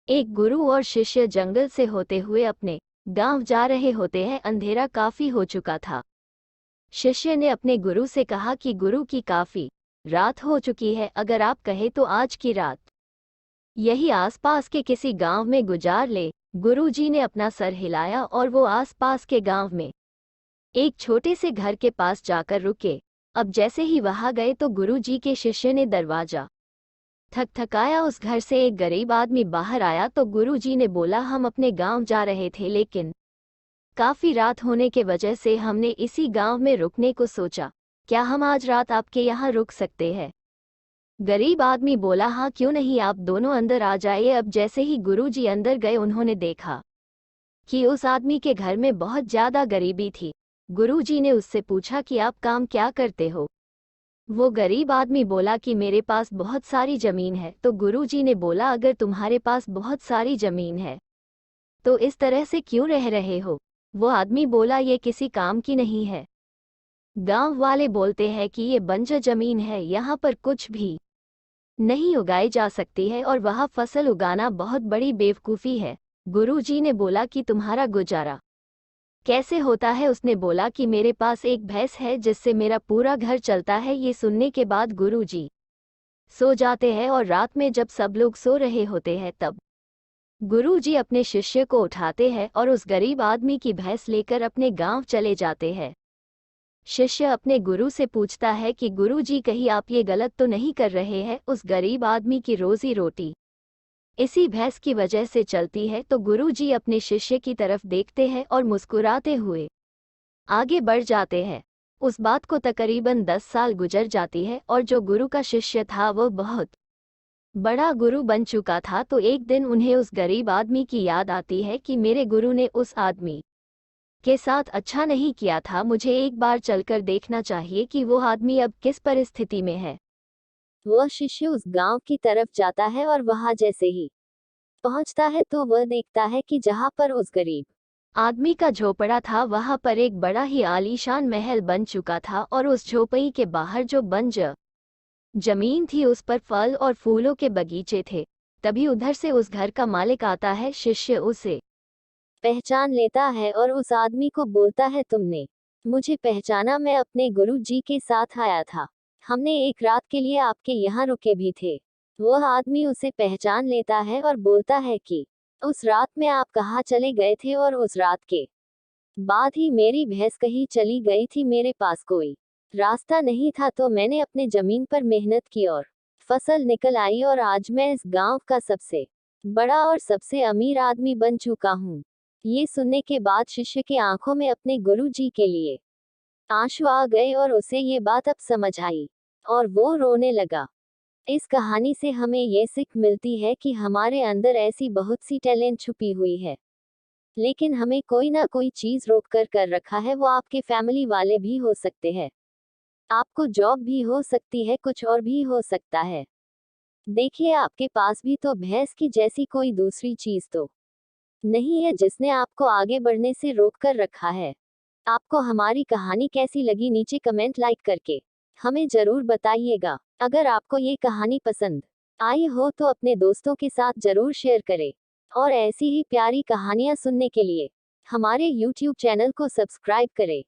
एक गुरु और शिष्य जंगल से होते हुए अपने गांव जा रहे होते हैं। अंधेरा काफी हो चुका था। शिष्य ने अपने गुरु से कहा कि गुरु की काफी रात हो चुकी है, अगर आप कहे तो आज की रात यही आसपास के किसी गांव में गुजार ले। गुरुजी ने अपना सर हिलाया और वो आसपास के गांव में एक छोटे से घर के पास जाकर रुके। अब जैसे ही वहां गए तो गुरुजी के शिष्य ने दरवाजा थकथकाया। उस घर से एक गरीब आदमी बाहर आया तो गुरुजी ने बोला, हम अपने गांव जा रहे थे, लेकिन काफी रात होने के वजह से हमने इसी गांव में रुकने को सोचा। क्या हम आज रात आपके यहाँ रुक सकते हैं? गरीब आदमी बोला, हाँ क्यों नहीं, आप दोनों अंदर आ जाइए। अब जैसे ही गुरुजी अंदर गए उन्होंने देखा कि उस आदमी के घर में बहुत ज्यादा गरीबी थी। गुरुजी ने उससे पूछा कि आप काम क्या करते हो? वो गरीब आदमी बोला कि मेरे पास बहुत सारी जमीन है। तो गुरुजी ने बोला, अगर तुम्हारे पास बहुत सारी जमीन है तो इस तरह से क्यों रह रहे हो? वो आदमी बोला, ये किसी काम की नहीं है। गांव वाले बोलते हैं कि ये बंजर जमीन है, यहाँ पर कुछ भी नहीं उगाई जा सकती है और वहाँ फसल उगाना बहुत बड़ी बेवकूफ़ी है। गुरुजी ने बोला कि तुम्हारा गुजारा कैसे होता है? उसने बोला कि मेरे पास एक भैंस है जिससे मेरा पूरा घर चलता है। ये सुनने के बाद गुरुजी सो जाते हैं और रात में जब सब लोग सो रहे होते हैं तब गुरुजी अपने शिष्य को उठाते हैं और उस गरीब आदमी की भैंस लेकर अपने गांव चले जाते हैं। शिष्य अपने गुरु से पूछता है कि गुरुजी, कहीं आप ये गलत तो नहीं कर रहे हैं? उस गरीब आदमी की रोजी रोटी इसी भैंस की वजह से चलती है। तो गुरुजी अपने शिष्य की तरफ देखते हैं और मुस्कुराते हुए आगे बढ़ जाते हैं। उस बात को तकरीबन 10 साल गुजर जाती है और जो गुरु का शिष्य था वो बहुत बड़ा गुरु बन चुका था। तो एक दिन उन्हें उस गरीब आदमी की याद आती है कि मेरे गुरु ने उस आदमी के साथ अच्छा नहीं किया था, मुझे एक बार चलकर देखना चाहिए कि वो आदमी अब किस परिस्थिति में है। वह शिष्य उस गांव की तरफ जाता है और वहां जैसे ही पहुंचता है तो वह देखता है कि जहां पर उस गरीब आदमी का झोपड़ा था वहां पर एक बड़ा ही आलीशान महल बन चुका था और उस झोपड़ी के बाहर जो बंजर जमीन थी उस पर फल और फूलों के बगीचे थे। तभी उधर से उस घर का मालिक आता है। शिष्य उसे पहचान लेता है और उस आदमी को बोलता है, तुमने मुझे पहचाना? मैं अपने गुरु जी के साथ आया था, हमने एक रात के लिए आपके यहाँ रुके भी थे। वह आदमी उसे पहचान लेता है और बोलता है कि उस रात में आप कहाँ चले गए थे? और उस रात के बाद ही मेरी भैंस कहीं चली गई थी, मेरे पास कोई रास्ता नहीं था, तो मैंने अपने जमीन पर मेहनत की और फसल निकल आई और आज मैं इस गांव का सबसे बड़ा और सबसे अमीर आदमी बन चुका हूँ। ये सुनने के बाद शिष्य के आंखों में अपने गुरु जी के लिए आंसू आ गए और उसे ये बात अब समझ आई और वो रोने लगा। इस कहानी से हमें ये सीख मिलती है कि हमारे अंदर ऐसी बहुत सी टैलेंट छुपी हुई है, लेकिन हमें कोई ना कोई चीज रोक कर रखा है। वो आपके फैमिली वाले भी हो सकते हैं, आपको जॉब भी हो सकती है, कुछ और भी हो सकता है। देखिए, आपके पास भी तो भैंस की जैसी कोई दूसरी चीज तो नहीं है जिसने आपको आगे बढ़ने से रोक कर रखा है। आपको हमारी कहानी कैसी लगी नीचे कमेंट लाइक करके हमें जरूर बताइएगा। अगर आपको ये कहानी पसंद आई हो तो अपने दोस्तों के साथ जरूर शेयर करें और ऐसी ही प्यारी कहानियां सुनने के लिए हमारे YouTube चैनल को सब्सक्राइब करें।